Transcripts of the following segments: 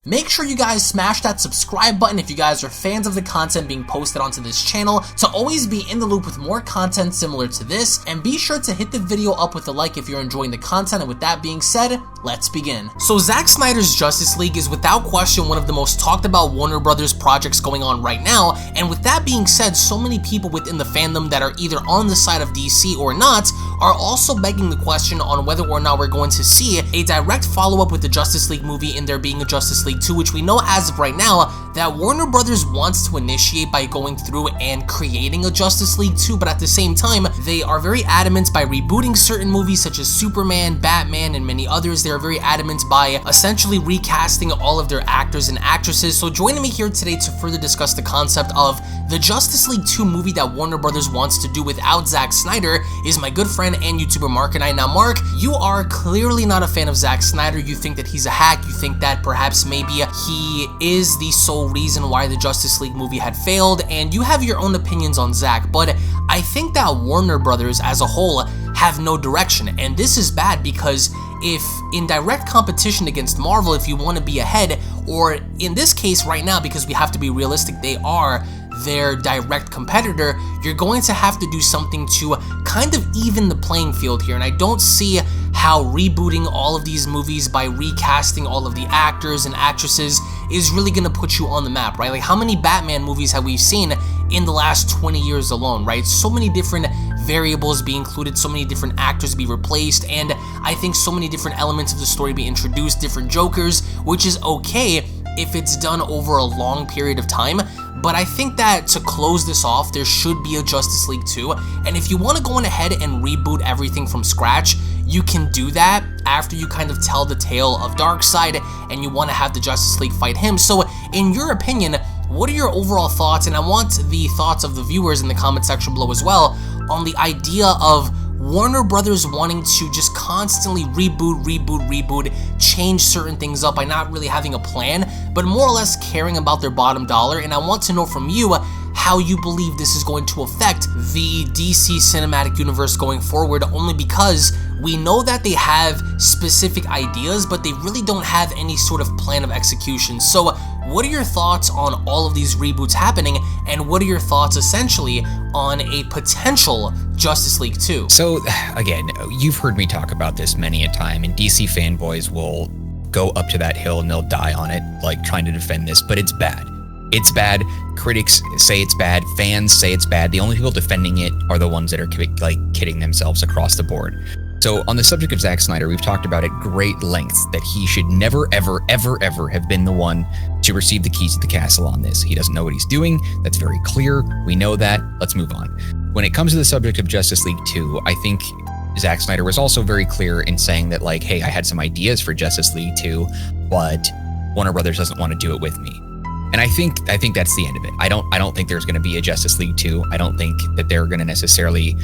Make sure you guys smash that subscribe button if you guys are fans of the content being posted onto this channel to always be in the loop with more content similar to this, and be sure to hit the video up with a like if you're enjoying the content. And with that being said, let's begin. So Zack Snyder's Justice League is without question one of the most talked about Warner Brothers projects going on right now, and with that being said, so many people within the fandom that are either on the side of DC or not are also begging the question on whether or not we're going to see a direct follow-up with the Justice League movie in there being a Justice League 2, which we know as of right now that Warner Brothers wants to initiate by going through and creating a Justice League 2, but at the same time, they are very adamant by rebooting certain movies such as Superman, Batman, and many others. They are very adamant by essentially recasting all of their actors and actresses. So joining me here today to further discuss the concept of the Justice League 2 movie that Warner Brothers wants to do without Zack Snyder is my good friend and YouTuber Marcanine. Now Mark, you are clearly not a fan of Zack Snyder. You think that he's a hack. You think that perhaps maybe he is the sole reason why the Justice League movie had failed, and you have your own opinions on Zack, but I think that Warner Brothers as a whole have no direction, and this is bad because if in direct competition against Marvel, if you want to be ahead, or in this case right now, because we have to be realistic, they are their direct competitor, you're going to have to do something to kind of even the playing field here, and I don't see how rebooting all of these movies by recasting all of the actors and actresses is really going to put you on the map, right? Like, how many Batman movies have we seen in the last 20 years alone, right? So many different variables be included, so many different actors be replaced, and I think so many different elements of the story be introduced, different Jokers, which is okay if it's done over a long period of time. But I think that to close this off, there should be a Justice League 2, and if you want to go on ahead and reboot everything from scratch, you can do that after you kind of tell the tale of Darkseid and you want to have the Justice League fight him. So in your opinion, what are your overall thoughts, and I want the thoughts of the viewers in the comment section below as well, on the idea of Warner Brothers wanting to just constantly reboot, change certain things up by not really having a plan, but more or less caring about their bottom dollar. And I want to know from you how you believe this is going to affect the DC cinematic universe going forward, only because we know that they have specific ideas, but they really don't have any sort of plan of execution. So what are your thoughts on all of these reboots happening, and what are your thoughts essentially on a potential Justice League 2? So again, you've heard me talk about this many a time, and DC fanboys will go up to that hill and they'll die on it, like trying to defend this, but it's bad. It's bad. Critics say it's bad. Fans say it's bad. The only people defending it are the ones that are like kidding themselves across the board. So on the subject of Zack Snyder, we've talked about at great lengths that he should never, ever have been the one to receive the keys to the castle on this. He doesn't know what he's doing. That's very clear. We know that. Let's move on. When it comes to the subject of Justice League 2, I think Zack Snyder was also very clear in saying that, like, hey, I had some ideas for Justice League 2, but Warner Brothers doesn't want to do it with me. And I think that's the end of it. I don't think there's going to be a Justice League 2. I don't think that they're going to necessarily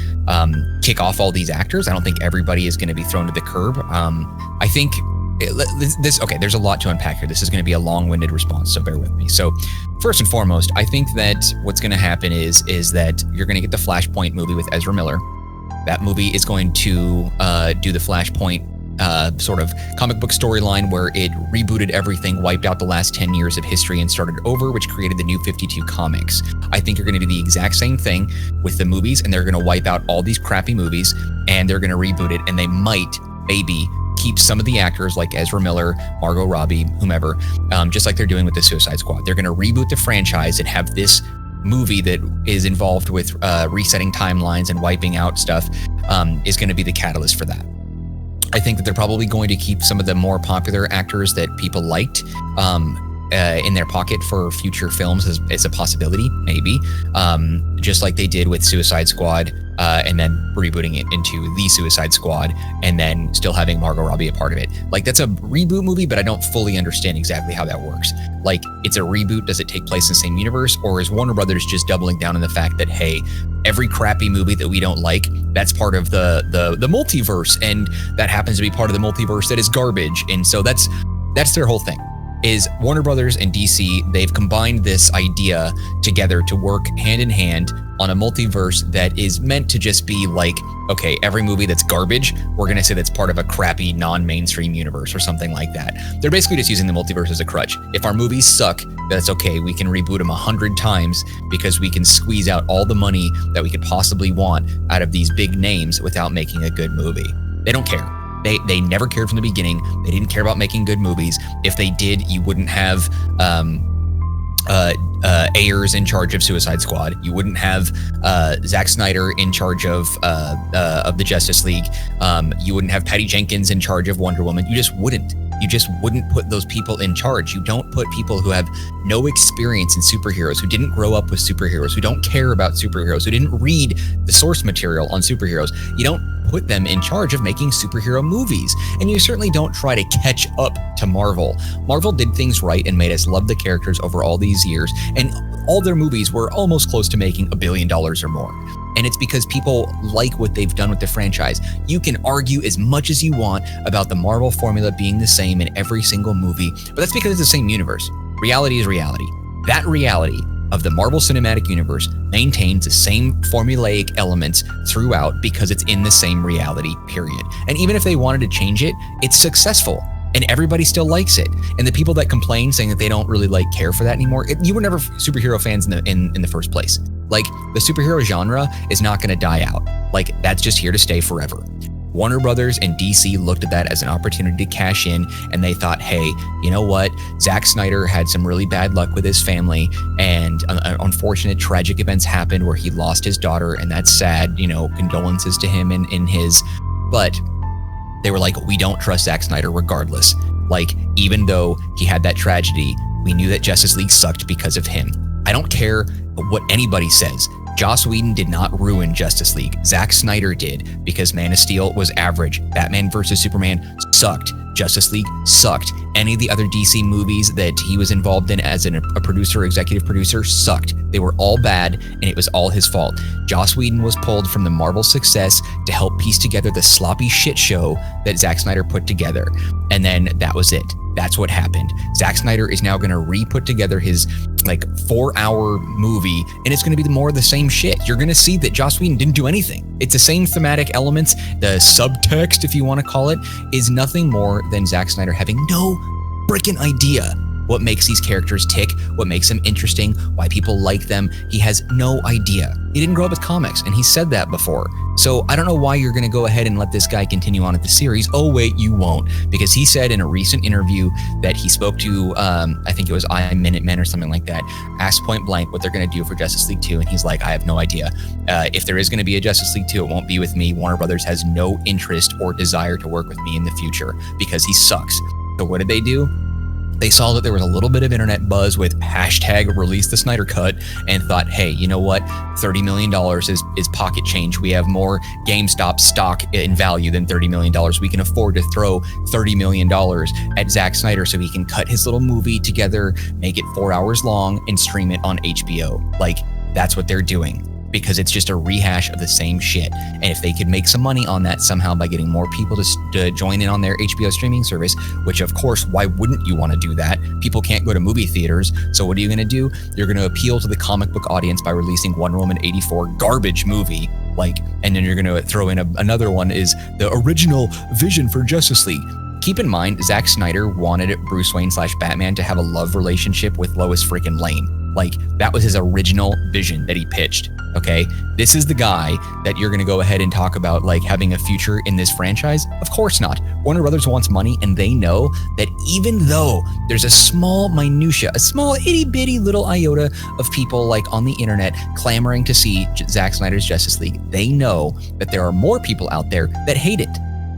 kick off all these actors. I don't think everybody is going to be thrown to the curb. I think there's a lot to unpack here. This is going to be a long-winded response, so bear with me. So first and foremost, I think that what's going to happen is that you're going to get the Flashpoint movie with Ezra Miller. That movie is going to do the Flashpoint sort of comic book storyline where it rebooted everything, wiped out the last 10 years of history and started over, which created the New 52 comics. I think you're going to do the exact same thing with the movies, and they're going to wipe out all these crappy movies and they're going to reboot it, and they might, maybe, keep some of the actors like Ezra Miller, Margot Robbie, whomever, just like they're doing with the Suicide Squad. They're going to reboot the franchise and have this movie that is involved with resetting timelines and wiping out stuff is going to be the catalyst for that. I think that they're probably going to keep some of the more popular actors that people liked in their pocket for future films as a possibility, maybe, just like they did with Suicide Squad, and then rebooting it into The Suicide Squad, and then still having Margot Robbie a part of it. Like, that's a reboot movie, but I don't fully understand exactly how that works. Like, it's a reboot. Does it take place in the same universe, or is Warner Brothers just doubling down on the fact that, hey, every crappy movie that we don't like, that's part of the multiverse, and that happens to be part of the multiverse that is garbage, and so that's their whole thing. Is Warner Brothers and DC, they've combined this idea together to work hand in hand on a multiverse that is meant to just be like, okay, every movie that's garbage, we're going to say that's part of a crappy non-mainstream universe or something like that. They're basically just using the multiverse as a crutch. If our movies suck, that's okay. We can reboot them 100 times because we can squeeze out all the money that we could possibly want out of these big names without making a good movie. They don't care. They never cared from the beginning. They didn't care about making good movies. If they did, you wouldn't have Ayers in charge of Suicide Squad. You wouldn't have Zack Snyder in charge of the Justice League. You wouldn't have Patty Jenkins in charge of Wonder Woman. You just wouldn't. You just wouldn't put those people in charge. You don't put people who have no experience in superheroes, who didn't grow up with superheroes, who don't care about superheroes, who didn't read the source material on superheroes. You don't put them in charge of making superhero movies. And you certainly don't try to catch up to Marvel. Marvel did things right and made us love the characters over all these years. And all their movies were almost close to making $1 billion or more. And it's because people like what they've done with the franchise. You can argue as much as you want about the Marvel formula being the same in every single movie, but that's because it's the same universe. Reality is reality. That reality of the Marvel Cinematic Universe maintains the same formulaic elements throughout because it's in the same reality, period. And even if they wanted to change it, it's successful. And everybody still likes it. And the people that complain saying that they don't really care for that anymore, you were never superhero fans in the first place. Like, the superhero genre is not going to die out. Like, that's just here to stay forever. Warner Brothers and DC looked at that as an opportunity to cash in, and they thought, hey, you know what? Zack Snyder had some really bad luck with his family, and unfortunate tragic events happened where he lost his daughter, and that's sad. Condolences to him in his... But they were like, we don't trust Zack Snyder regardless. Like, even though he had that tragedy, we knew that Justice League sucked because of him. I don't care what anybody says. Joss Whedon did not ruin Justice League. Zack Snyder did, because Man of Steel was average. Batman vs. Superman sucked. Justice League sucked. Any of the other DC movies that he was involved in as a producer, executive producer, sucked. They were all bad, and it was all his fault. Joss Whedon was pulled from the Marvel success to help piece together the sloppy shit show that Zack Snyder put together. And then that was it. That's what happened. Zack Snyder is now going to re-put together his 4-hour movie, and it's going to be more of the same shit. You're going to see that Joss Whedon didn't do anything. It's the same thematic elements. The subtext, if you want to call it, is nothing more than Zack Snyder having no freaking idea what makes these characters tick, what makes them interesting, why people like them. He has no idea. He didn't grow up with comics, and he said that before. So I don't know why you're going to go ahead and let this guy continue on at the series. Oh, wait, you won't. Because he said in a recent interview that he spoke to, I think it was iMinutemen or something like that, asked point blank what they're going to do for Justice League 2, and he's like, I have no idea. If there is going to be a Justice League 2, it won't be with me. Warner Brothers has no interest or desire to work with me in the future because he sucks. So what did they do? They saw that there was a little bit of internet buzz with hashtag release the Snyder Cut and thought, hey, you know what? $30 million is pocket change. We have more GameStop stock in value than $30 million. We can afford to throw $30 million at Zack Snyder so he can cut his little movie together, make it 4 hours long, and stream it on HBO. That's what they're doing, because it's just a rehash of the same shit. And if they could make some money on that somehow by getting more people to join in on their HBO streaming service, which of course, why wouldn't you want to do that? People can't go to movie theaters. So what are you going to do? You're going to appeal to the comic book audience by releasing Wonder Woman 84 garbage movie. And then you're going to throw in another one is the original vision for Justice League. Keep in mind, Zack Snyder wanted Bruce Wayne / Batman to have a love relationship with Lois freaking Lane. That was his original vision that he pitched, okay? This is the guy that you're going to go ahead and talk about, having a future in this franchise? Of course not. Warner Brothers wants money, and they know that even though there's a small minutia, a small itty-bitty little iota of people, on the internet clamoring to see Zack Snyder's Justice League, they know that there are more people out there that hate it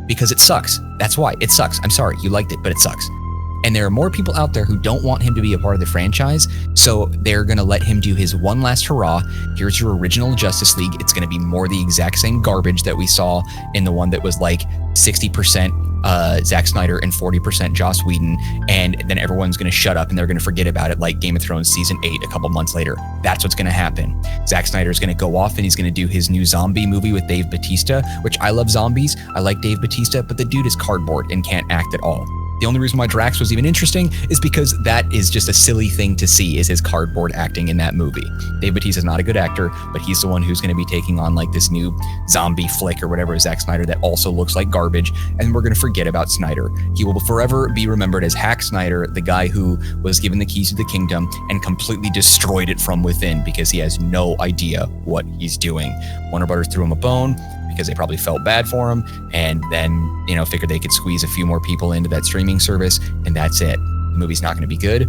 because it sucks. That's why. It sucks. I'm sorry. You liked it, but it sucks. And there are more people out there who don't want him to be a part of the franchise, so they're going to let him do his one last hurrah. Here's your original Justice League. It's going to be more the exact same garbage that we saw in the one that was 60% Zack Snyder and 40% Joss Whedon, and then everyone's going to shut up and they're going to forget about it like Game of Thrones Season 8 a couple months later. That's what's going to happen. Zack Snyder's going to go off and he's going to do his new zombie movie with Dave Bautista, which I love zombies. I like Dave Bautista, but the dude is cardboard and can't act at all. The only reason why Drax was even interesting is because that is just a silly thing to see, is his cardboard acting in that movie. Dave Bautista's not a good actor, but he's the one who's going to be taking on like this new zombie flick or whatever, Zack Snyder, that also looks like garbage, and we're going to forget about Snyder. He will forever be remembered as Hack Snyder, the guy who was given the keys to the kingdom and completely destroyed it from within because he has no idea what he's doing. Warner Brothers threw him a bone because they probably felt bad for him, and then, figured they could squeeze a few more people into that streaming service, and that's it. The movie's not going to be good.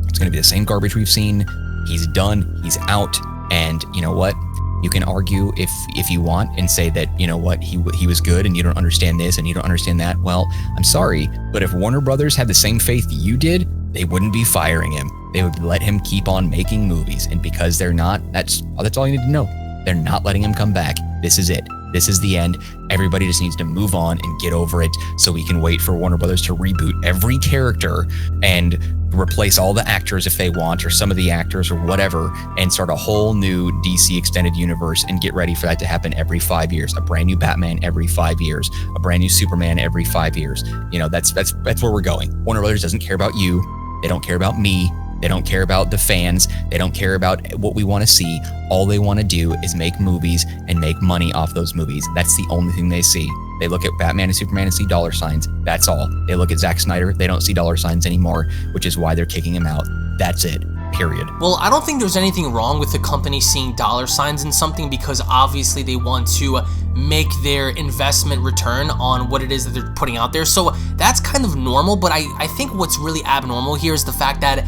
It's going to be the same garbage we've seen. He's done. He's out. And you know what? You can argue if you want and say that, he was good and you don't understand this and you don't understand that. Well, I'm sorry, but if Warner Brothers had the same faith you did, they wouldn't be firing him. They would let him keep on making movies. And because they're not, that's all you need to know. They're not letting him come back. This is it. This is the end. Everybody just needs to move on and get over it so we can wait for Warner Brothers to reboot every character and replace all the actors if they want, or some of the actors or whatever, and start a whole new DC extended universe and get ready for that to happen every 5 years. A brand new Batman every 5 years, a brand new Superman every 5 years. That's where we're going. Warner Brothers doesn't care about you. They don't care about me. They don't care about the fans. They don't care about what we want to see. All they want to do is make movies and make money off those movies. That's the only thing they see. They look at Batman and Superman and see dollar signs. That's all. They look at Zack Snyder. They don't see dollar signs anymore, which is why they're kicking him out. That's it. Period. Well, I don't think there's anything wrong with the company seeing dollar signs in something, because obviously they want to make their investment return on what it is that they're putting out there. So that's kind of normal, but I think what's really abnormal here is the fact that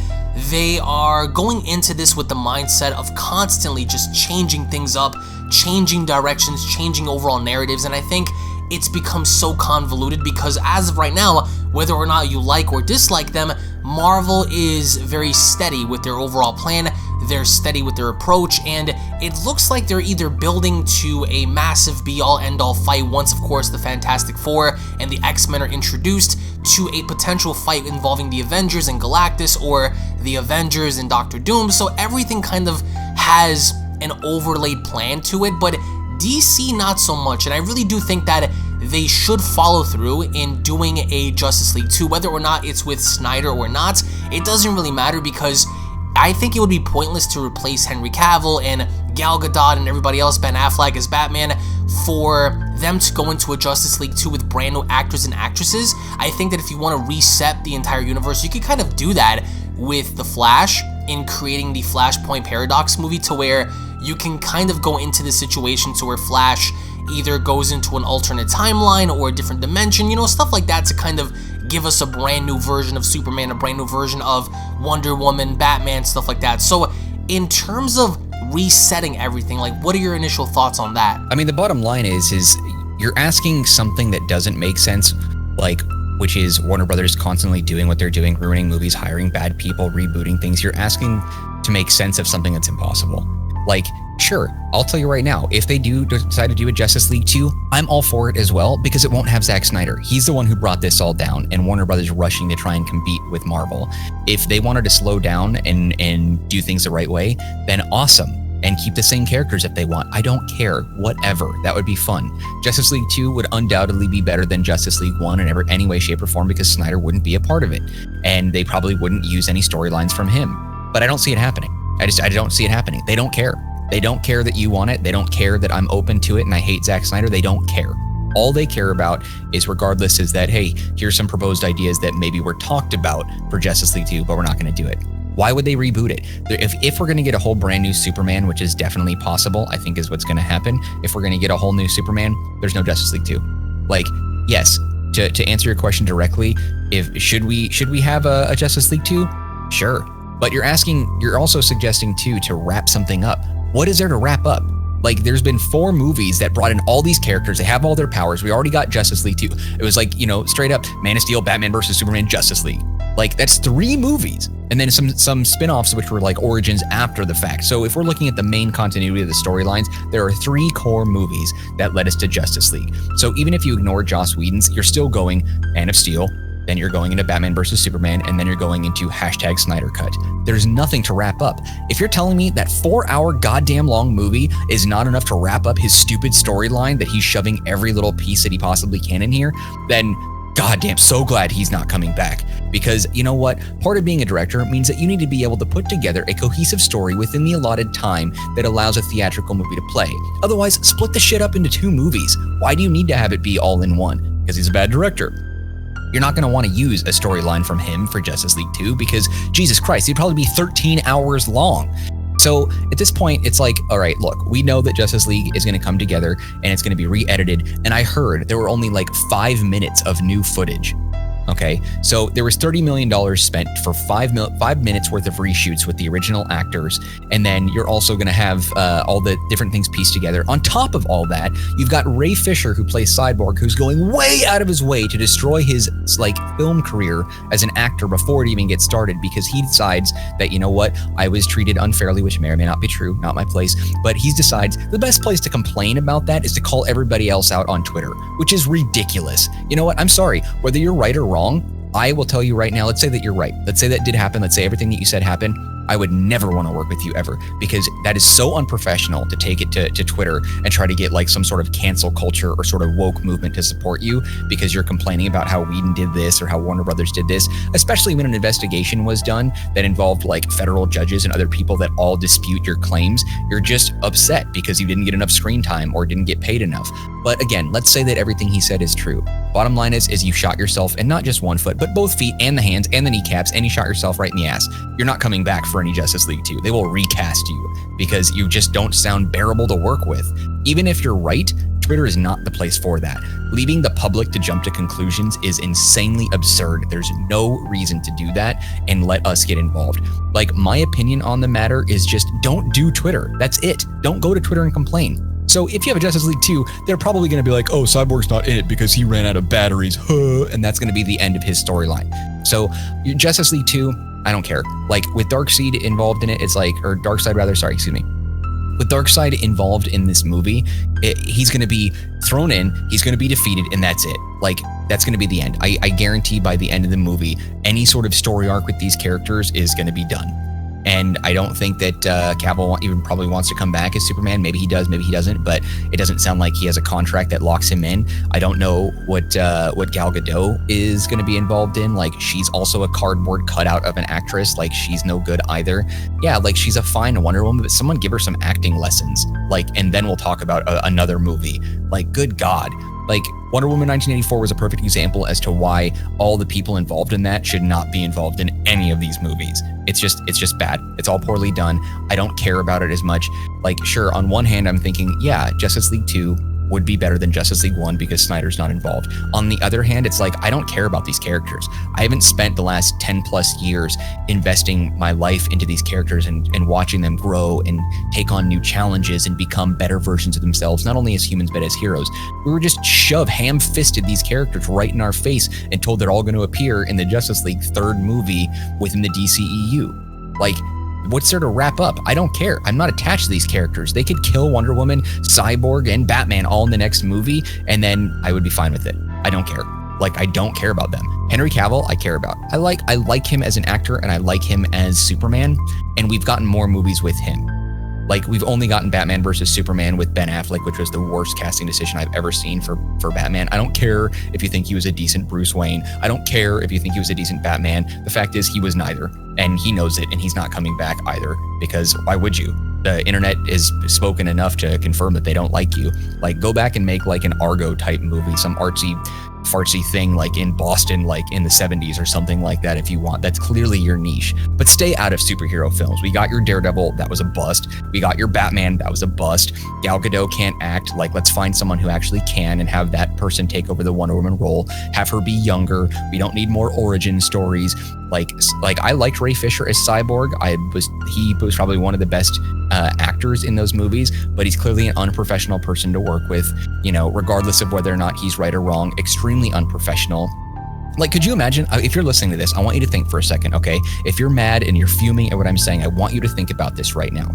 they are going into this with the mindset of constantly just changing things up, changing directions, changing overall narratives, and I think it's become so convoluted because as of right now, whether or not you like or dislike them, Marvel is very steady with their overall plan, they're steady with their approach, and it looks like they're either building to a massive be-all end-all fight once, of course, the Fantastic Four and the X-Men are introduced, to a potential fight involving the Avengers and Galactus, or the Avengers and Doctor Doom. So everything kind of has an overlaid plan to it, but DC not so much, and I really do think that they should follow through in doing a Justice League 2, whether or not it's with Snyder or not. It doesn't really matter, because I think it would be pointless to replace Henry Cavill and Gal Gadot and everybody else, Ben Affleck as Batman, for them to go into a Justice League 2 with brand new actors and actresses. I think that if you want to reset the entire universe, you could kind of do that with The Flash in creating the Flashpoint Paradox movie, to where you can kind of go into the situation to where Flash either goes into an alternate timeline or a different dimension, stuff like that, to kind of give us a brand new version of Superman, a brand new version of Wonder Woman, Batman, stuff like that. So in terms of resetting everything, what are your initial thoughts on that? I mean, the bottom line is you're asking something that doesn't make sense, which is Warner Brothers constantly doing what they're doing, ruining movies, hiring bad people, rebooting things. You're asking to make sense of something that's impossible. Sure, I'll tell you right now, if they do decide to do a Justice League 2, I'm all for it as well, because it won't have Zack Snyder. He's the one who brought this all down, and Warner Brothers rushing to try and compete with Marvel. If they wanted to slow down and do things the right way, then awesome. And keep the same characters if they want. I don't care. Whatever. That would be fun. Justice League 2 would undoubtedly be better than Justice League 1 in any way, shape, or form, because Snyder wouldn't be a part of it. And they probably wouldn't use any storylines from him. But I don't see it happening. I don't see it happening. They don't care. They don't care that you want it. They don't care that I'm open to it and I hate Zack Snyder. They don't care. All they care about is, regardless, is that, hey, here's some proposed ideas that maybe were talked about for Justice League 2, but we're not going to do it. Why would they reboot it? If we're going to get a whole brand new Superman, which is definitely possible, I think is what's going to happen. If we're going to get a whole new Superman, there's no Justice League 2. Yes, to answer your question directly, should we have a Justice League 2? Sure. But you're also suggesting too to wrap something up. What is there to wrap up? There's been 4 movies that brought in all these characters. They have all their powers. We already got Justice League 2. It was straight up Man of Steel, Batman versus Superman, Justice League. That's 3 movies. And then some spin-offs which were origins after the fact. So if we're looking at the main continuity of the storylines, there are 3 core movies that led us to Justice League. So even if you ignore Joss Whedon's, you're still going Man of Steel, then you're going into Batman versus Superman, and then you're going into #Snyder Cut. There's nothing to wrap up. If you're telling me that 4-hour goddamn long movie is not enough to wrap up his stupid storyline that he's shoving every little piece that he possibly can in here, then goddamn, so glad he's not coming back. Because you know what? Part of being a director means that you need to be able to put together a cohesive story within the allotted time that allows a theatrical movie to play. Otherwise, split the shit up into 2 movies. Why do you need to have it be all in one? Because he's a bad director. You're not going to want to use a storyline from him for Justice League 2 because, Jesus Christ, he'd probably be 13 hours long. So at this point, it's like, all right, look, we know that Justice League is going to come together and it's going to be re-edited. And I heard there were only like 5 minutes of new footage. Okay, so there was $30 million spent for 5 minutes worth of reshoots with the original actors, and then you're also going to have all the different things pieced together. On top of all that, you've got Ray Fisher, who plays Cyborg, who's going way out of his way to destroy his film career as an actor before it even gets started, because he decides that, you know what, I was treated unfairly, which may or may not be true, not my place, but he decides the best place to complain about that is to call everybody else out on Twitter, which is ridiculous. You know what, I'm sorry, whether you're right or wrong, I will tell you right now, let's say that you're right. Let's say that did happen. Let's say everything that you said happened. I would never want to work with you ever, because that is so unprofessional to take it to Twitter and try to get like some sort of cancel culture or sort of woke movement to support you because you're complaining about how Whedon did this or how Warner Brothers did this, especially when an investigation was done that involved like federal judges and other people that all dispute your claims. You're just upset because you didn't get enough screen time or didn't get paid enough. But again, let's say that everything he said is true. Bottom line is you shot yourself in not just one foot, but both feet and the hands and the kneecaps, and you shot yourself right in the ass. You're not coming back for any Justice League 2. They will recast you because you just don't sound bearable to work with. Even if you're right, Twitter is not the place for that. Leaving the public to jump to conclusions is insanely absurd. There's no reason to do that, and let us get involved. Like, my opinion on the matter is just don't do Twitter. That's it. Don't go to Twitter and complain. So if you have a Justice League 2, they're probably going to be like, oh, Cyborg's not in it because he ran out of batteries, and that's going to be the end of his storyline. So Justice League 2, I don't care. Like, with Darkseid involved in it, it's like, or Darkseid rather, sorry, excuse me. With Darkseid involved in this movie, he's going to be thrown in, he's going to be defeated, and that's it. Like, that's going to be the end. I guarantee by the end of the movie, any sort of story arc with these characters is going to be done. And I don't think that Cavill even probably wants to come back as Superman. Maybe he does, maybe he doesn't, but it doesn't sound like he has a contract that locks him in. I don't know what Gal Gadot is going to be involved in. Like, she's also a cardboard cutout of an actress. Like, she's no good either. Yeah, like, she's a fine Wonder Woman, but someone give her some acting lessons. Like, and then we'll talk about another movie. Like, good God. Like, Wonder Woman 1984 was a perfect example as to why all the people involved in that should not be involved in any of these movies. It's just bad. It's all poorly done. I don't care about it as much. Like, sure, on one hand, I'm thinking, yeah, Justice League 2 would be better than Justice League 1 because Snyder's not involved. On the other hand, it's like, I don't care about these characters. I haven't spent the last 10 plus years investing my life into these characters and watching them grow and take on new challenges and become better versions of themselves, not only as humans, but as heroes. We were just ham-fisted these characters right in our face and told they're all going to appear in the Justice League third movie within the DCEU. Like, what's there to wrap up? I don't care. I'm not attached to these characters. They could kill Wonder Woman, Cyborg, and Batman all in the next movie, and then I would be fine with it. I don't care. Like, I don't care about them. Henry Cavill, I care about. I like him as an actor, and I like him as Superman, and we've gotten more movies with him. Like, we've only gotten Batman versus Superman with Ben Affleck, which was the worst casting decision I've ever seen for Batman. I don't care if you think he was a decent Bruce Wayne. I don't care if you think he was a decent Batman. The fact is, he was neither, and he knows it, and he's not coming back either, because why would you? The internet is spoken enough to confirm that they don't like you. Like, go back and make like an Argo type movie, some artsy thing like in Boston, like in the 70s or something like that if you want. That's clearly your niche, but stay out of superhero films. We got your Daredevil, that was a bust. We got your Batman, that was a bust. Gal Gadot can't act. Like, let's find someone who actually can and have that person take over the Wonder Woman role. Have her be younger. We don't need more origin stories. Like I liked Ray Fisher as Cyborg. He was probably one of the best actors in those movies, but he's clearly an unprofessional person to work with, you know, regardless of whether or not he's right or wrong. Extremely unprofessional. Like, could you imagine, if you're listening to this, I want you to think for a second, okay? If you're mad and you're fuming at what I'm saying, I want you to think about this right now.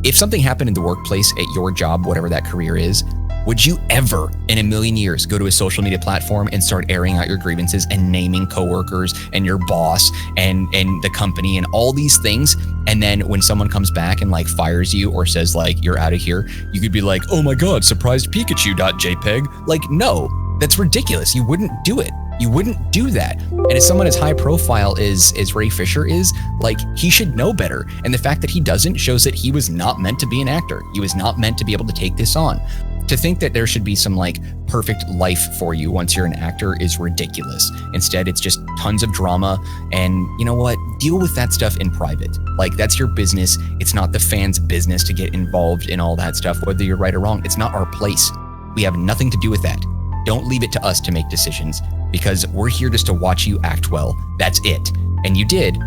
If something happened in the workplace at your job, whatever that career is, would you ever in a million years go to a social media platform and start airing out your grievances and naming coworkers and your boss and the company and all these things? And then when someone comes back and like fires you or says like, you're out of here, you could be like, oh my God, surprised Pikachu.jpg. Like, no, that's ridiculous. You wouldn't do it. You wouldn't do that. And as someone as high profile as Ray Fisher is, like, he should know better. And the fact that he doesn't shows that he was not meant to be an actor. He was not meant to be able to take this on. To think that there should be some like perfect life for you once you're an actor is ridiculous. Instead, it's just tons of drama. And you know what? Deal with that stuff in private. Like, that's your business. It's not the fans' business to get involved in all that stuff, whether you're right or wrong. It's not our place. We have nothing to do with that. Don't leave it to us to make decisions, because we're here just to watch you act well. That's it. And you did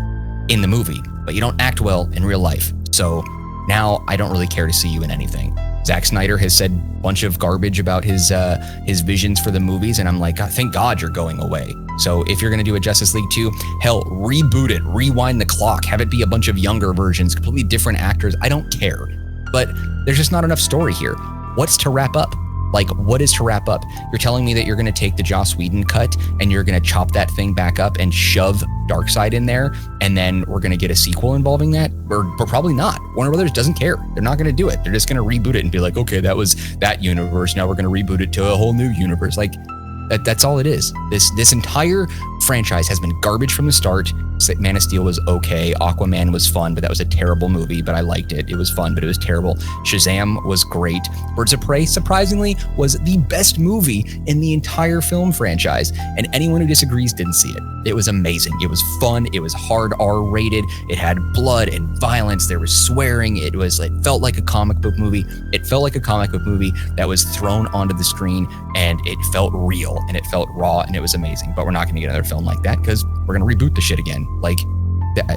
in the movie, but you don't act well in real life. So now I don't really care to see you in anything. Zack Snyder has said a bunch of garbage about his visions for the movies, and I'm like, thank God you're going away. So if you're gonna do a Justice League 2, hell, reboot it, rewind the clock, have it be a bunch of younger versions, completely different actors. I don't care. But there's just not enough story here. What's to wrap up? Like, what is to wrap up? You're telling me that you're gonna take the Joss Whedon cut and you're gonna chop that thing back up and shove Darkseid in there, and then we're gonna get a sequel involving that? Or probably not. Warner Brothers doesn't care. They're not gonna do it. They're just gonna reboot it and be like, okay, that was that universe. Now we're gonna reboot it to a whole new universe. Like, that's all it is. This entire franchise has been garbage from the start. Man of Steel was okay. Aquaman was fun, but that was a terrible movie, but I liked it. It was fun, but it was terrible. Shazam was great. Birds of Prey, surprisingly, was the best movie in the entire film franchise, and anyone who disagrees didn't see it. It was amazing. It was fun. It was hard R-rated. It had blood and violence. There was swearing. It felt like a comic book movie. It felt like a comic book movie that was thrown onto the screen, and it felt real, and it felt raw, and it was amazing. But we're not going to get another film like that because we're going to reboot the shit again. Like,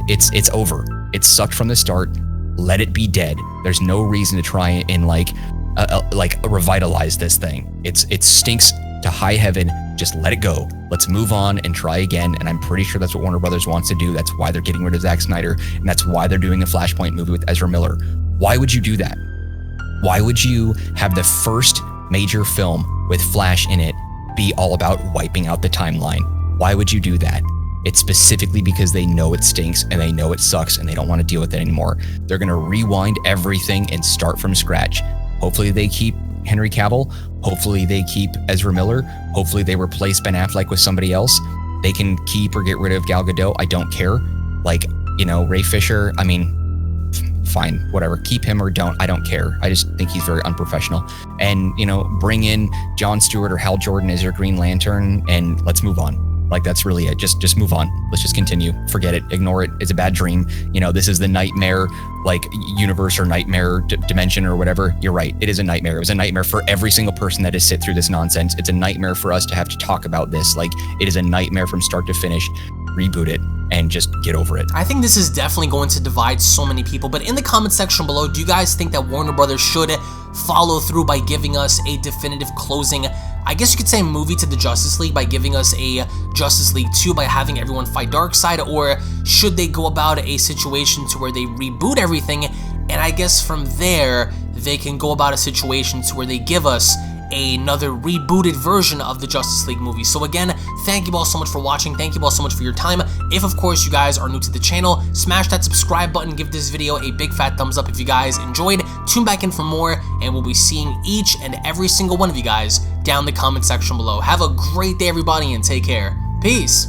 it's over. It sucked from the start. Let it be dead. There's no reason to try and revitalize this thing. It stinks to high heaven. Just let it go. Let's move on and try again. And I'm pretty sure that's what Warner Brothers wants to do. That's why they're getting rid of Zack Snyder, and that's why they're doing a Flashpoint movie with Ezra Miller. Why would you do that? Why would you have the first major film with Flash in it be all about wiping out the timeline? Why would you do that? It's specifically because they know it stinks and they know it sucks and they don't want to deal with it anymore. They're going to rewind everything and start from scratch. Hopefully they keep Henry Cavill. Hopefully they keep Ezra Miller. Hopefully they replace Ben Affleck with somebody else. They can keep or get rid of Gal Gadot. I don't care. Like, you know, Ray Fisher, I mean, fine, whatever. Keep him or don't. I don't care. I just think he's very unprofessional. And, you know, bring in Jon Stewart or Hal Jordan as your Green Lantern and let's move on. Like, that's really it. Just move on. Let's just continue. Forget it. Ignore it. It's a bad dream. You know, this is the nightmare, like, universe or nightmare dimension or whatever. You're right. It is a nightmare. It was a nightmare for every single person that has sit through this nonsense. It's a nightmare for us to have to talk about this. Like, it is a nightmare from start to finish. Reboot it and just get over it. I think this is definitely going to divide so many people, but in the comment section below, do you guys think that Warner Brothers should follow through by giving us a definitive closing, I guess you could say, movie to the Justice League, by giving us a Justice League 2 by having everyone fight Darkseid? Or should they go about a situation to where they reboot everything, and I guess from there they can go about a situation to where they give us another rebooted version of the Justice League movie? So again, thank you all so much for watching. Thank you all so much for your time. If, of course, you guys are new to the channel, smash that subscribe button. Give this video a big fat thumbs up if you guys enjoyed. Tune back in for more, and we'll be seeing each and every single one of you guys down in the comment section below. Have a great day, everybody, and take care. Peace.